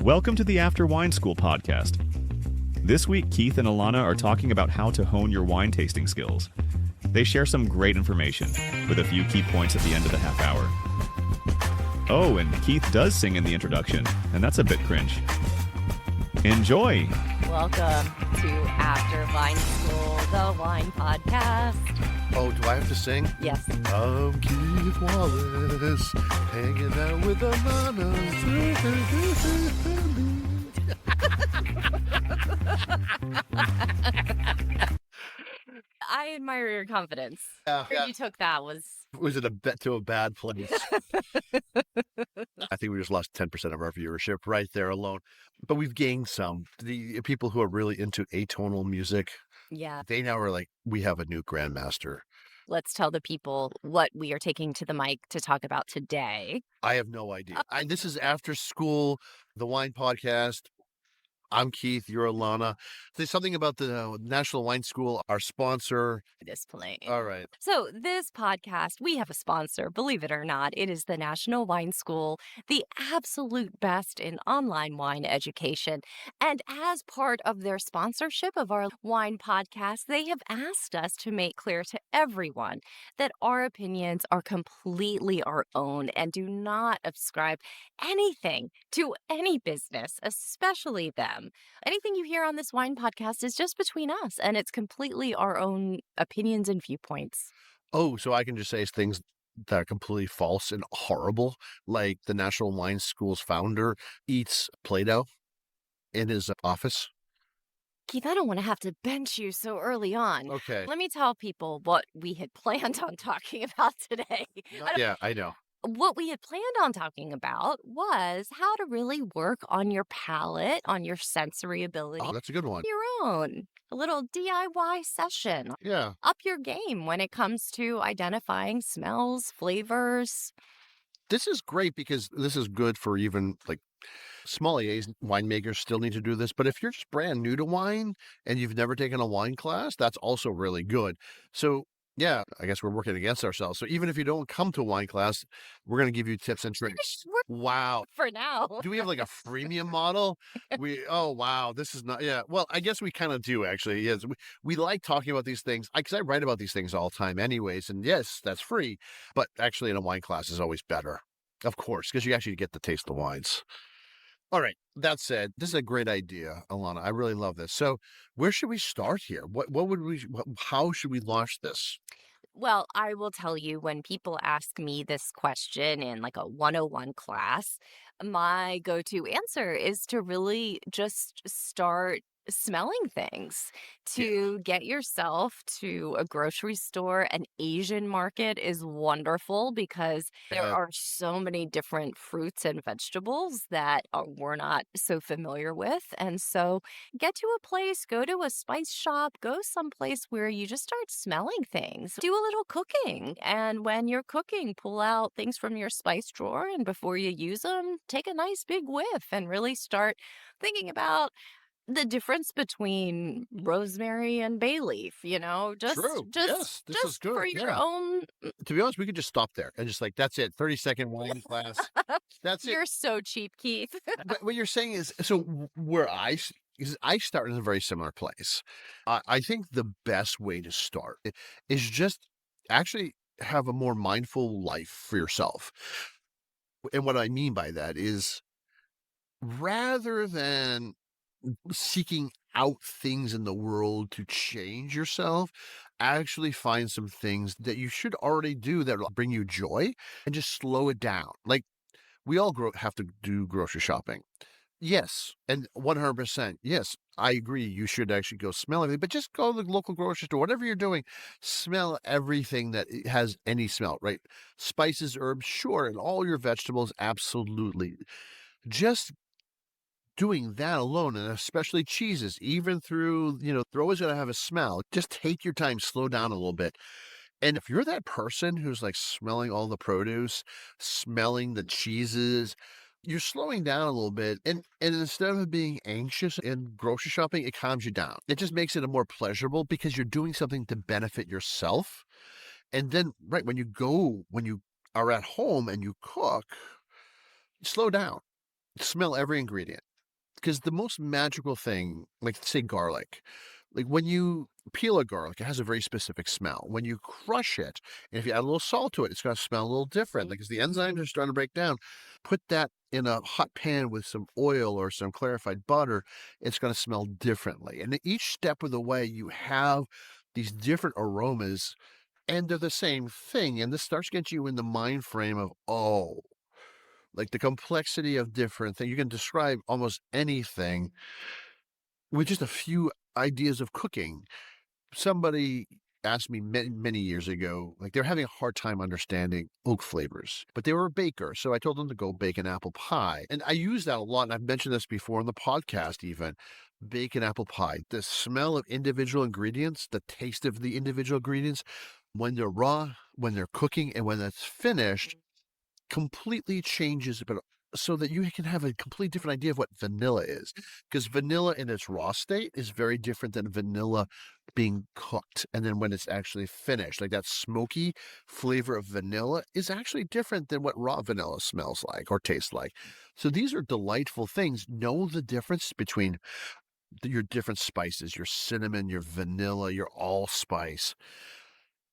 Welcome to the After Wine School podcast. This week, Keith and Alana are talking about how to hone your wine tasting skills. They share some great information, with a few key points at the end of the half hour. Oh, and Keith does sing in the introduction, and that's a bit cringe. Enjoy! Welcome to After Wine School, the wine podcast. Oh, do I have to sing? Yes. I'm Keith Wallace, hanging out with Alana. I admire your confidence. Yeah. Where you took that was it a bet to a bad place? I think we just lost 10% of our viewership right there alone. But we've gained some. The people who are really into atonal music, yeah. they now are like, we have a new grandmaster. Let's tell the people what we are taking to the mic to talk about today. I have no idea. This is After School, the wine podcast. I'm Keith, you're Alana. There's something about the National Wine School, our sponsor. Display. All right. So this podcast, we have a sponsor, believe it or not. It is the National Wine School, the absolute best in online wine education. And as part of their sponsorship of our wine podcast, they have asked us to make clear to everyone that our opinions are completely our own and do not ascribe anything to any business, especially them. Anything you hear on this wine podcast is just between us, and it's completely our own opinions and viewpoints. Oh, so I can just say things that are completely false and horrible, like the National Wine School's founder eats Play-Doh in his office. Keith, I don't want to have to bench you so early on. Okay. Let me tell people what we had planned on talking about today. Yeah, I know. What we had planned on talking about was how to really work on your palate, on your sensory ability. Oh, that's a good one. Your own. A little DIY session. Yeah. Up your game when it comes to identifying smells, flavors. This is great because this is good for even like sommeliers, winemakers still need to do this. But if you're just brand new to wine and you've never taken a wine class, that's also really good. So yeah, I guess we're working against ourselves. So even if you don't come to a wine class, we're going to give you tips and tricks. Wow. For now. Do we have like a freemium model? Oh, wow. This is not, yeah. Well, I guess we kind of do actually. Yes. We like talking about these things because I write about these things all the time anyways. And yes, that's free. But actually in a wine class is always better. Of course, because you actually get to taste the wines. All right. That said, this is a great idea, Alana. I really love this. So where should we start here? How should we launch this? Well, I will tell you, when people ask me this question in like a 101 class, my go-to answer is to really just start smelling things, to get yourself to a grocery store. An Asian market is wonderful because there are so many different fruits and vegetables that we're not so familiar with. And so get to a place, go to a spice shop, go someplace where you just start smelling things. Do a little cooking. And when you're cooking, pull out things from your spice drawer, and before you use them, take a nice big whiff and really start thinking about the difference between rosemary and bay leaf, True. Yes, this is good. For your own. To be honest, we could just stop there and just like, that's it. 30-second wine class. That's it. You're so cheap, Keith. But what you're saying is, so where I start in a very similar place. I think the best way to start is just actually have a more mindful life for yourself. And what I mean by that is, rather than seeking out things in the world to change yourself, actually find some things that you should already do that will bring you joy and just slow it down. Like, we all have to do grocery shopping. Yes, and 100%. Yes, I agree. You should actually go smell everything, but just go to the local grocery store. Whatever you're doing, smell everything that has any smell, right? Spices, herbs, sure, and all your vegetables, absolutely. Just doing that alone, and especially cheeses, even through, they're always going to have a smell. Just take your time, slow down a little bit. And if you're that person who's like smelling all the produce, smelling the cheeses, you're slowing down a little bit. And instead of being anxious in grocery shopping, it calms you down. It just makes it a more pleasurable because you're doing something to benefit yourself. And then, right, when you are at home and you cook, slow down. Smell every ingredient. Because the most magical thing, like say garlic, like when you peel a garlic, it has a very specific smell. When you crush it, and if you add a little salt to it, it's going to smell a little different. Like as the enzymes are starting to break down, put that in a hot pan with some oil or some clarified butter, it's going to smell differently. And each step of the way, you have these different aromas, and they're the same thing. And this starts getting you in the mind frame of, oh, like the complexity of different things. You can describe almost anything with just a few ideas of cooking. Somebody asked me many, many years ago, like they're having a hard time understanding oak flavors, but they were a baker. So I told them to go bake an apple pie. And I use that a lot. And I've mentioned this before on the podcast, even bake an apple pie. The smell of individual ingredients, the taste of the individual ingredients, when they're raw, when they're cooking, and when it's finished, completely changes, but so that you can have a completely different idea of what vanilla is. Because vanilla in its raw state is very different than vanilla being cooked. And then when it's actually finished, like that smoky flavor of vanilla is actually different than what raw vanilla smells like or tastes like. So these are delightful things. Know the difference between your different spices, your cinnamon, your vanilla, your allspice.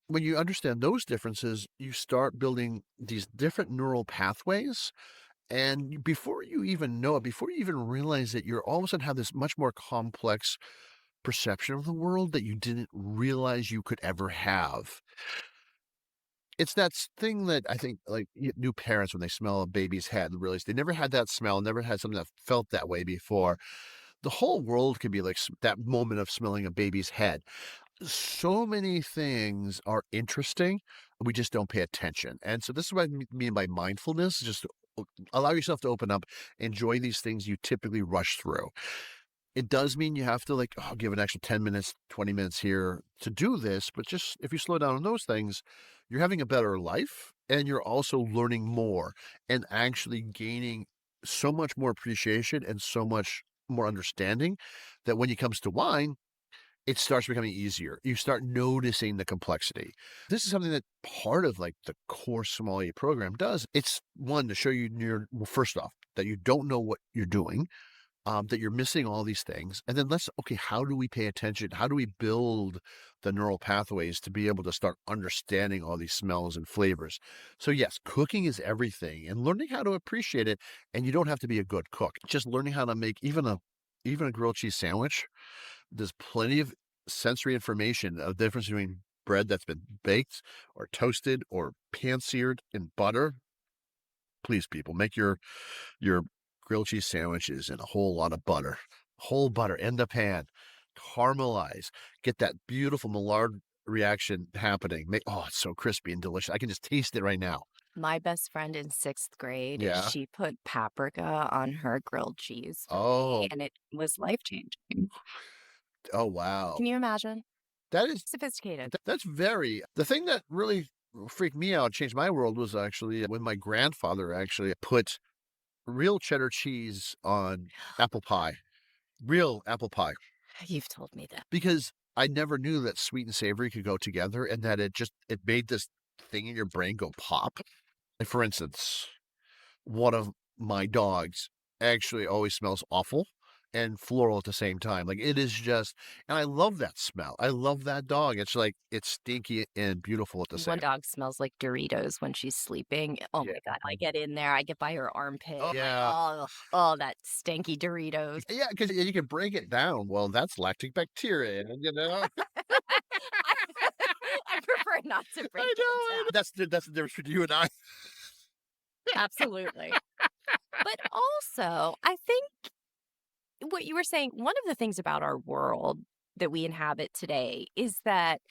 When you understand those differences, you start building these different neural pathways. And before you even know it, before you even realize it, you're all of a sudden have this much more complex perception of the world that you didn't realize you could ever have. It's that thing that I think like new parents, when they smell a baby's head and realize they never had that smell, never had something that felt that way before. The whole world can be like that moment of smelling a baby's head. So many things are interesting, we just don't pay attention. And so this is what I mean by mindfulness, just allow yourself to open up, enjoy these things you typically rush through. It does mean you have to like, oh, give an extra 10 minutes, 20 minutes here to do this, but just if you slow down on those things, you're having a better life and you're also learning more and actually gaining so much more appreciation and so much more understanding that when it comes to wine, it starts becoming easier. You start noticing the complexity. This is something that part of like the core sommelier program does. It's one to show you well, first off, that you don't know what you're doing, that you're missing all these things. And then okay, how do we pay attention? How do we build the neural pathways to be able to start understanding all these smells and flavors? So yes, cooking is everything and learning how to appreciate it. And you don't have to be a good cook. Just learning how to make even a grilled cheese sandwich. There's plenty of sensory information of the difference between bread that's been baked or toasted or pan-seared in butter. Please, people, make your grilled cheese sandwiches in a whole lot of butter. Whole butter in the pan. Caramelize. Get that beautiful Maillard reaction happening. Oh, it's so crispy and delicious. I can just taste it right now. My best friend in 6th grade, Yeah. she put paprika on her grilled cheese for Oh. me, and it was life-changing. Oh, wow. Can you imagine? That is Sophisticated. That's very the thing that really freaked me out, changed my world, was actually when my grandfather actually put real cheddar cheese on apple pie. Real apple pie. You've told me that. Because I never knew that sweet and savory could go together and that it made this thing in your brain go pop. Like for instance, one of my dogs actually always smells awful and floral at the same time. Like it is just, and I love that smell. I love that dog. It's like it's stinky and beautiful at the same. One dog smells like Doritos when she's sleeping. Oh Yeah. my God. I get in there, I get by her armpit. Oh, I'm like, yeah. oh, that stanky Doritos. Yeah, because you can break it down. Well, that's lactic bacteria, you know. I prefer not to break I it know. down. That's the difference between you and I. Absolutely. But also, I think what you were saying, one of the things about our world that we inhabit today is that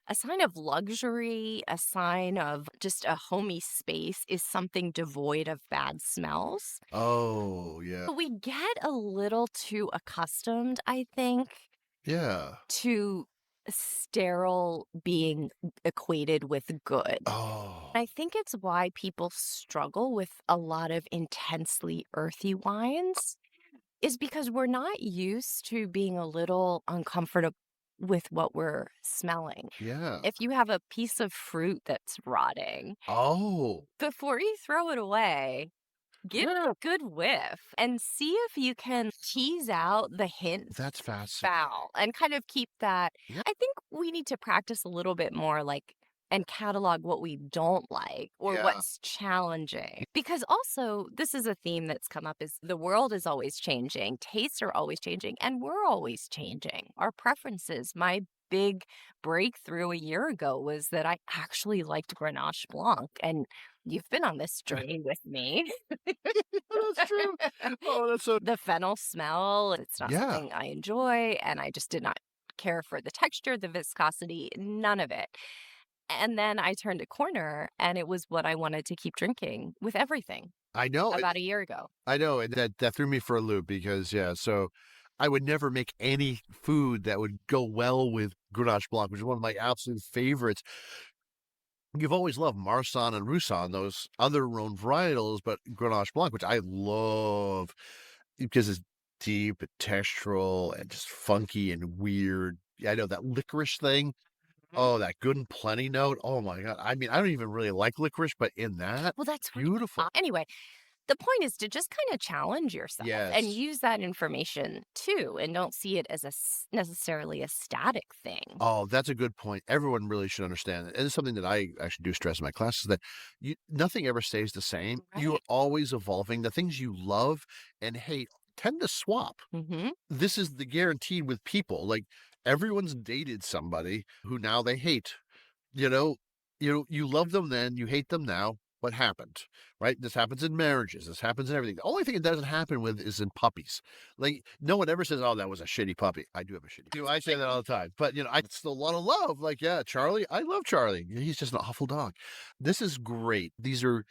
a sign of luxury, a sign of just a homey space is something devoid of bad smells. Oh, yeah. But we get a little too accustomed, I think, Yeah. to sterile being equated with good. Oh. I think it's why people struggle with a lot of intensely earthy wines, is because we're not used to being a little uncomfortable with what we're smelling. Yeah. If you have a piece of fruit that's rotting, Oh. before you throw it away, Give it a good whiff and see if you can tease out the hint That's fascinating. foul and kind of keep that. Yeah. I think we need to practice a little bit more like and catalog what we don't like or Yeah. what's challenging. Because also, this is a theme that's come up is the world is always changing, tastes are always changing, and we're always changing. Our preferences, my big breakthrough a year ago was that I actually liked Grenache Blanc and you've been on this journey with me. That's true. Oh, that's so. The fennel smell, it's not Yeah. something I enjoy, and I just did not care for the texture, the viscosity, none of it. And then I turned a corner, and it was what I wanted to keep drinking with everything I know. about a year ago. I know, and that threw me for a loop because, yeah, so I would never make any food that would go well with Grenache Blanc, which is one of my absolute favorites. You've always loved Marsanne and Roussanne, those other Rhone varietals, but Grenache Blanc, which I love because it's deep and textural and just funky and weird. Yeah, I know that licorice thing. Mhm. Oh, that good and plenty note. Oh my God. I mean, I don't even really like licorice, but in that, Well, that's what beautiful. anyway, the point is to just kinda challenge yourself and Yes. use that information too, and don't see it as necessarily a static thing. Oh, that's a good point. Everyone really should understand it. And it's something that I actually do stress in my classes that nothing ever stays the same. You're Right. always evolving. The things you love and hate tend to swap. Mhm. This is the guaranteed with people. Like everyone's dated somebody who now they hate. You know, you love them then, you hate them now. What happened? Right? This happens in marriages. This happens in everything. The only thing it doesn't happen with is in puppies. Like no one ever says, "Oh, that was a shitty puppy." I do have a shitty. I say that all the time. But I still a lot of love. Like, yeah, Charlie, I love Charlie. He's just an awful dog. This is great. These are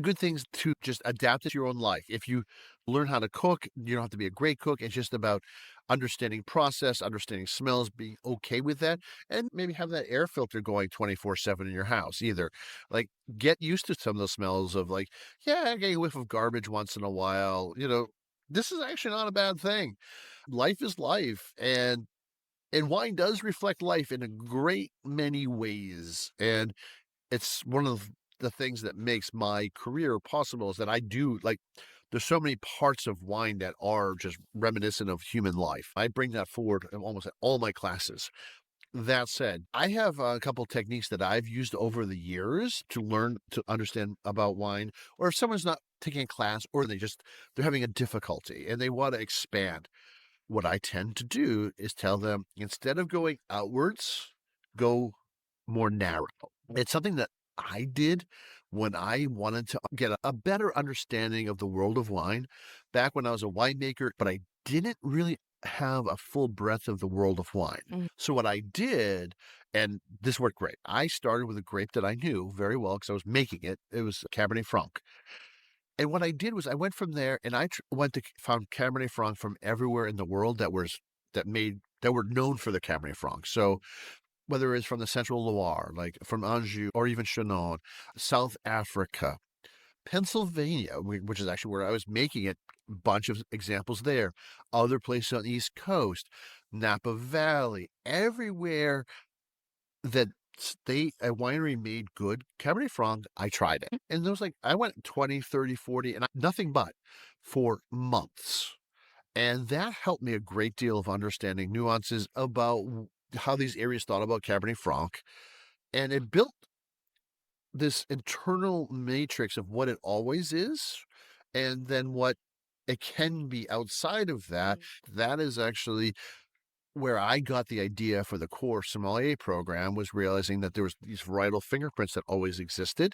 good things to just adapt it to your own life. If you learn how to cook, you don't have to be a great cook. It's just about understanding process, understanding smells, being okay with that, and maybe have that air filter going 24/7 in your house either. Like get used to some of those smells of like, yeah, getting a whiff of garbage once in a while. This is actually not a bad thing. Life is life. And wine does reflect life in a great many ways. And it's one of the things that makes my career possible is that I do like there's so many parts of wine that are just reminiscent of human life. I bring that forward in almost all my classes. That said, I have a couple techniques that I've used over the years to learn to understand about wine, or if someone's not taking a class or they're having a difficulty and they want to expand. What I tend to do is tell them instead of going outwards, go more narrow. It's something that I did when I wanted to get a better understanding of the world of wine back when I was a winemaker, but I didn't really have a full breadth of the world of wine. Mm. So what I did, and this worked great, I started with a grape that I knew very well because I was making it. It was Cabernet Franc. And what I did was I went from there and I went to found Cabernet Franc from everywhere in the world that were known for the Cabernet Franc. So whether it's from the Central Loire, like from Anjou or even Chinon, South Africa, Pennsylvania, which is actually where I was making it, bunch of examples there, other places on the East Coast, Napa Valley, everywhere that a winery made good Cabernet Franc, I tried it. And there was like, I went 20, 30, 40, and nothing but for months. And that helped me a great deal of understanding nuances about how these areas thought about Cabernet Franc. And it built this internal matrix of what it always is, and then what it can be outside of that. That is actually where I got the idea for the core sommelier program was realizing that there was these varietal fingerprints that always existed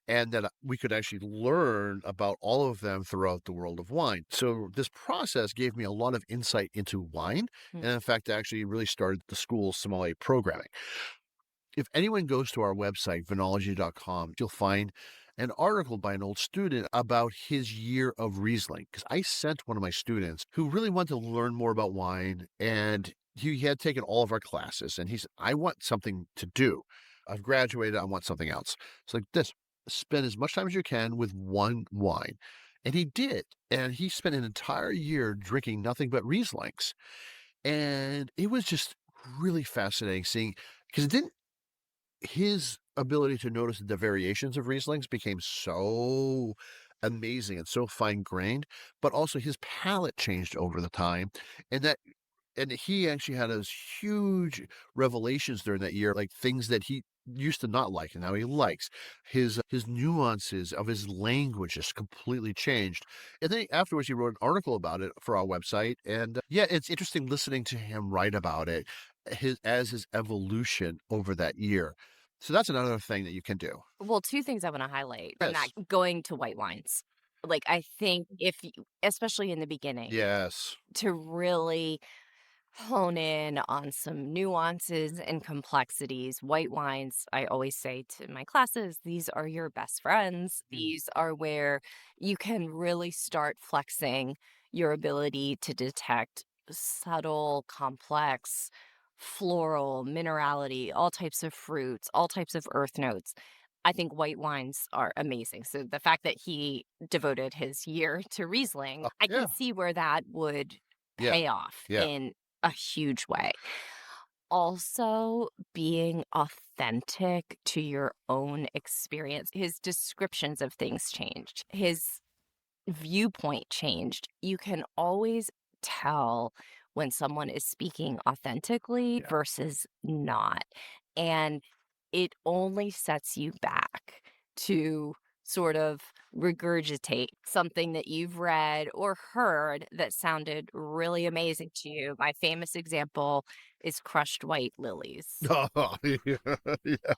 and that we could actually learn about all of them throughout the world of wine. So this process gave me a lot of insight into wine. Mm. And in fact, actually really started the school sommelier programming. If anyone goes to our website, vinology.com, you'll find an article by an old student about his year of Riesling. Because I sent one of my students who really wanted to learn more about wine, and he had taken all of our classes. And he said, I want something to do. I've graduated. I want something else. It's like this spend as much time as you can with one wine. And he did. And he spent an entire year drinking nothing but Rieslings. And it was just really fascinating seeing, because it didn't his ability to notice the variations of Rieslings became so amazing and so fine-grained, but also his palate changed over the time, and that and he actually had those huge revelations during that year, like things that he used to not like and now he likes. His nuances of his language just completely changed. And then afterwards, he wrote an article about it for our website. And yeah, it's interesting listening to him write about it, his evolution over that year. So that's another thing that you can do. Well, 2 things I wanna highlight from that, Yes. going to white wines. Like, I think if you especially in the beginning, Yes. to really hone in on some nuances and complexities. White wines, I always say to my classes, these are your best friends. These are where you can really start flexing your ability to detect subtle, complex, floral, minerality, all types of fruits, all types of earth notes. I think white wines are amazing. So the fact that he devoted his year to Riesling, I can Yeah. see where that would Yeah. pay off Yeah. in a huge way. Also, being authentic to your own experience. His descriptions of things changed. His viewpoint changed. You can always tell when someone is speaking authentically Yeah. versus not. And it only sets you back to sort of regurgitate something that you've read or heard that sounded really amazing to you. My famous example is crushed white lilies. Oh, yeah. Yeah.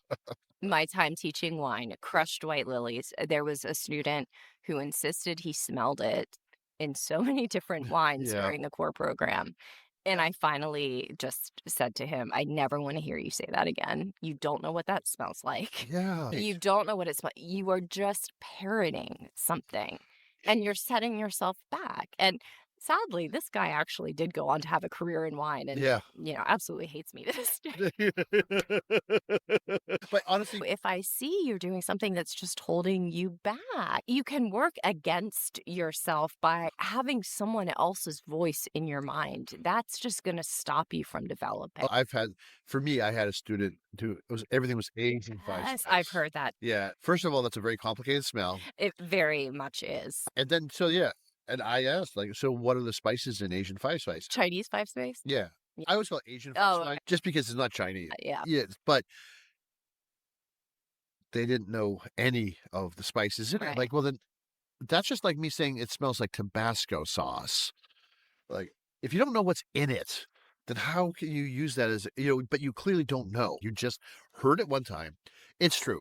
My time teaching wine, crushed white lilies. There was a student who insisted he smelled it in so many different wines Yeah. during the core program. And I finally just said to him, I never want to hear you say that again. You don't know what that smells like. Yeah. You don't know what it smells. You are just parroting something and you're setting yourself back. And sadly, this guy actually did go on to have a career in wine and, Yeah. absolutely hates me to this day. But honestly, If I see you're doing something that's just holding you back, you can work against yourself by having someone else's voice in your mind. That's just going to stop you from developing. I've had for me, I had a student who it was everything was Asian five Yes, I've spice. heard that. Yeah. First of all, that's a very complicated smell. It very much is. And then so yeah, and I asked, like, so what are the spices in Asian five spice? Chinese five space? Yeah. Yeah. I always call it Asian five Oh, spice just because it's not Chinese. yeah. Yeah, but they didn't know any of the spices in it. Right. Like, well, then that's just like me saying it smells like Tabasco sauce. Like, if you don't know what's in it, then how can you use that as, but you clearly don't know. You just heard it one time. It's true.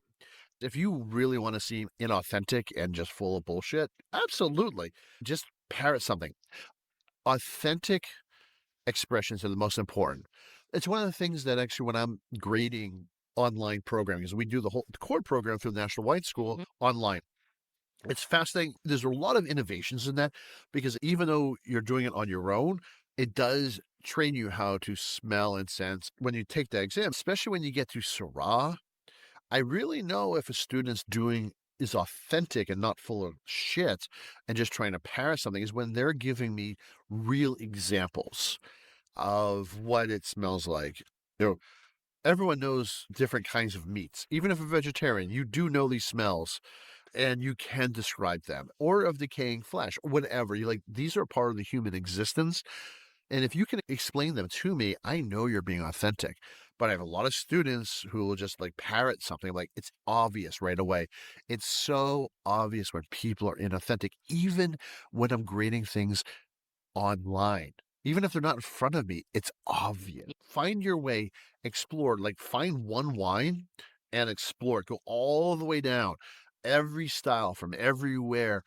If you really want to seem inauthentic and just full of bullshit, absolutely. Just parrot something. Authentic expressions are the most important. It's one of the things that actually, when I'm grading online programming, is we do the whole core program through the National Wine School Mhm. online. It's fascinating. There's a lot of innovations in that because even though you're doing it on your own, it does train you how to smell and sense when you take that exam, especially when you get to Syrah. I really know if a student's doing is authentic and not full of shit and just trying to parrot something is when they're giving me real examples of what it smells like. You know, everyone knows different kinds of meats. Even if a vegetarian, you do know these smells and you can describe them or of decaying flesh or whatever. You like these are part of the human existence. And if you can explain them to me, I know you're being authentic. But I have a lot of students who will just like parrot something like it's obvious right away. It's so obvious when people are inauthentic, even when I'm grading things online. Even if they're not in front of me, it's obvious. Find your way, explore, like find one wine and explore it. Go all the way down, every style from everywhere.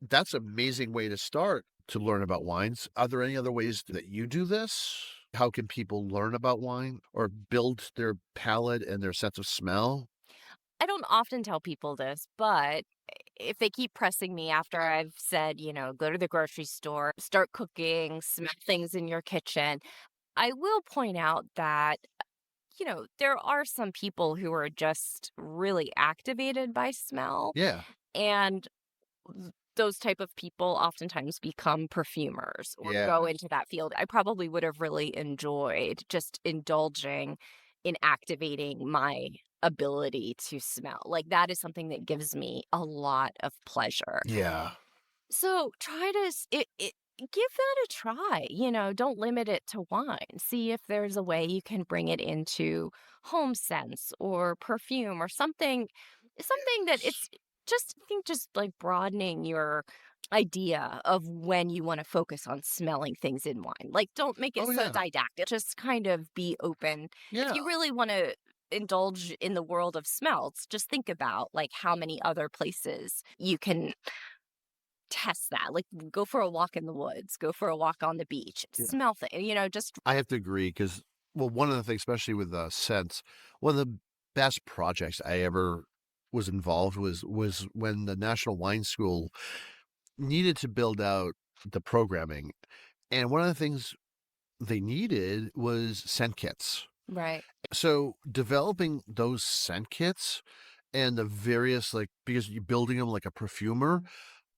That's an amazing way to start to learn about wines. Are there any other ways that you do this? How can people learn about wine or build their palate and their sense of smell? I don't often tell people this, but if they keep pressing me after I've said, go to the grocery store, start cooking, smell things in your kitchen, I will point out that, there are some people who are just really activated by smell. Yeah. And those type of people oftentimes become perfumers or Yeah. go into that field. I probably would have really enjoyed just indulging in activating my ability to smell. Like, that is something that gives me a lot of pleasure. Yeah. So try to give that a try. Don't limit it to wine. See if there's a way you can bring it into home scents or perfume or something that Yes. it's just I think just like broadening your idea of when you want to focus on smelling things in wine. Like, don't make it Oh, so yeah. didactic. Just kind of be open. If Yeah. you really want to indulge in the world of smells, just think about like how many other places you can test that. Like, go for a walk in the woods, go for a walk on the beach, Yeah. smell just I have to agree because, well, one of the things, especially with scents, one of the best projects I ever was involved was when the National Wine School needed to build out the programming. And one of the things they needed was scent kits. right. So developing those scent kits and the various, like, because you're building them like a perfumer,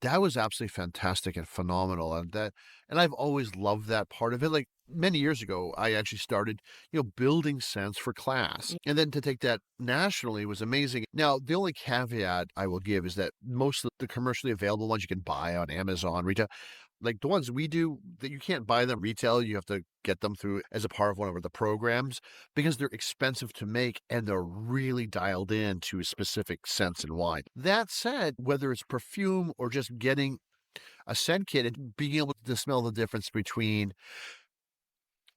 that was absolutely fantastic and phenomenal, and I've always loved that part of it. Like, many years ago, I actually started, building scents for class, and then to take that nationally was amazing. Now, the only caveat I will give is that most of the commercially available ones you can buy on Amazon, retail, like the ones we do, that you can't buy them retail, you have to get them through as a part of one of the programs because they're expensive to make and they're really dialed in to specific scents and wine. That said, whether it's perfume or just getting a scent kit and being able to smell the difference between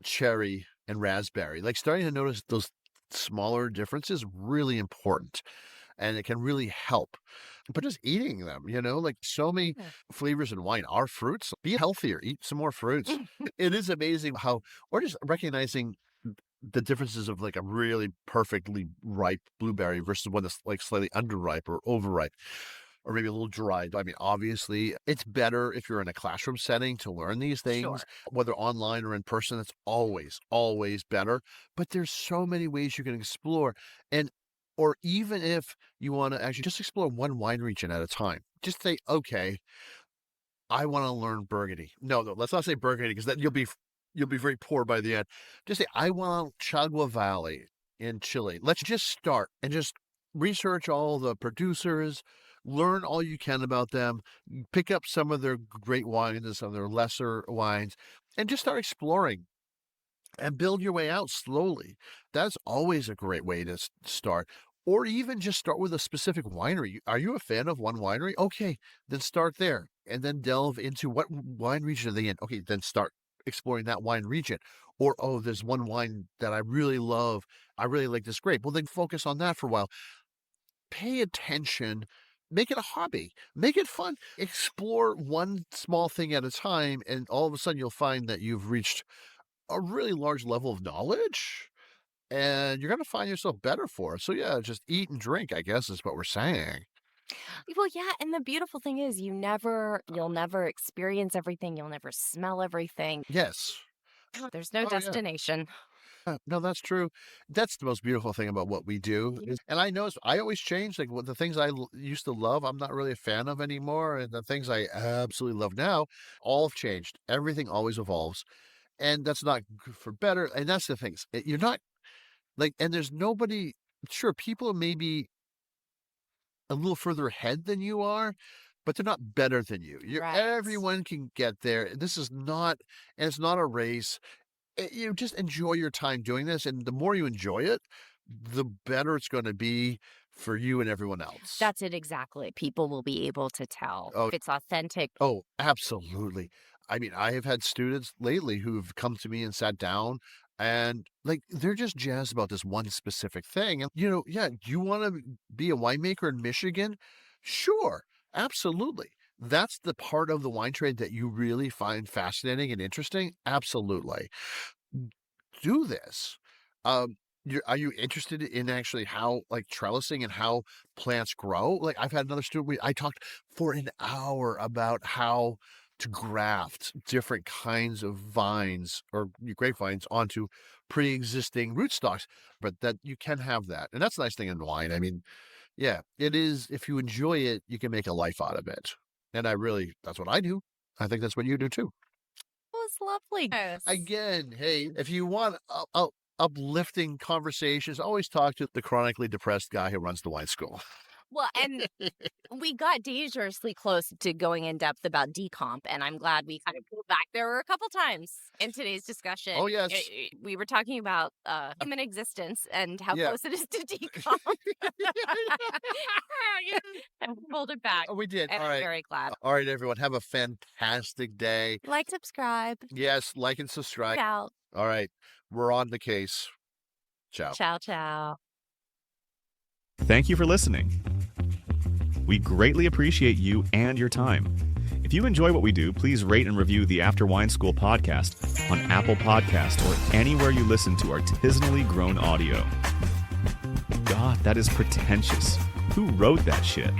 cherry and raspberry, like starting to notice those smaller differences, really important, and it can really help. But just eating them, like so many Yeah. flavors in wine are fruits. Be healthier, eat some more fruits. It is amazing how, or just recognizing the differences of like a really perfectly ripe blueberry versus one that's like slightly underripe or overripe or maybe a little dry. I mean, obviously, it's better if you're in a classroom setting to learn these things, Sure. whether online or in person. It's always, always better. But there's so many ways you can explore. And, or even if you want to actually just explore one wine region at a time, just say, okay, I want to learn Burgundy. No, no, let's not say Burgundy because then you'll be very poor by the end. Just say I want Chagua Valley in Chile. Let's just start and just research all the producers, learn all you can about them, pick up some of their great wines and some of their lesser wines, and just start exploring and build your way out slowly. That's always a great way to start. Or even just start with a specific winery. Are you a fan of one winery? Okay, then start there and then delve into what wine region are they in. Okay, then start exploring that wine region. Or, oh, there's one wine that I really love. I really like this grape. Well, then focus on that for a while. Pay attention. Make it a hobby. Make it fun. Explore one small thing at a time. And all of a sudden, you'll find that you've reached a really large level of knowledge, and you're gonna find yourself better for it. So, yeah, just eat and drink, I guess, is what we're saying. Well, yeah, and the beautiful thing is you'll never experience everything, you'll never smell everything. Yes. There's no Oh, yeah. destination. No, that's true. That's the most beautiful thing about what we do Yeah. is, and I notice I always change, like, what the things I used to love, I'm not really a fan of anymore, and the things I absolutely love now, all have changed. Everything always evolves, and that's not good for better, and that's the things. You're not like, and there's nobody, sure, people may be a little further ahead than you are, but they're not better than you. Right. Everyone can get there. This is not, and it's not a race. You just enjoy your time doing this, and the more you enjoy it, the better it's going to be for you and everyone else. That's it exactly. People will be able to tell Oh, if it's authentic. oh, absolutely. I mean, I have had students lately who've come to me and sat down and like they're just jazzed about this one specific thing. And yeah, do you want to be a winemaker in Michigan? Sure, absolutely. That's the part of the wine trade that you really find fascinating and interesting. Absolutely. Do this. Are you interested in actually how like trellising and how plants grow? Like I've had another student, I talked for an hour about how to graft different kinds of vines or grapevines onto pre-existing rootstocks, but that you can have that. And that's the nice thing in wine. I mean, yeah, it is. If you enjoy it, you can make a life out of it. And that's what I do. I think that's what you do too. It was lovely. Yes. Again, hey, if you want, uplifting conversations. Always talk to the chronically depressed guy who runs the wine school. Well, and we got dangerously close to going in depth about decomp, and I'm glad we kind of pulled back. There were a couple times in today's discussion. Oh, yes. We were talking about human existence and how Yeah. close it is to decomp. And we pulled it back. Oh, we did. And All I'm right. very glad. All right, everyone. Have a fantastic day. Like, subscribe. Yes, like and subscribe. Ciao. All right. We're on the case. Ciao. Ciao, ciao. Thank you for listening. We greatly appreciate you and your time. If you enjoy what we do, please rate and review the After Wine School podcast on Apple Podcast or anywhere you listen to artisanally grown audio. God, that is pretentious. Who wrote that shit?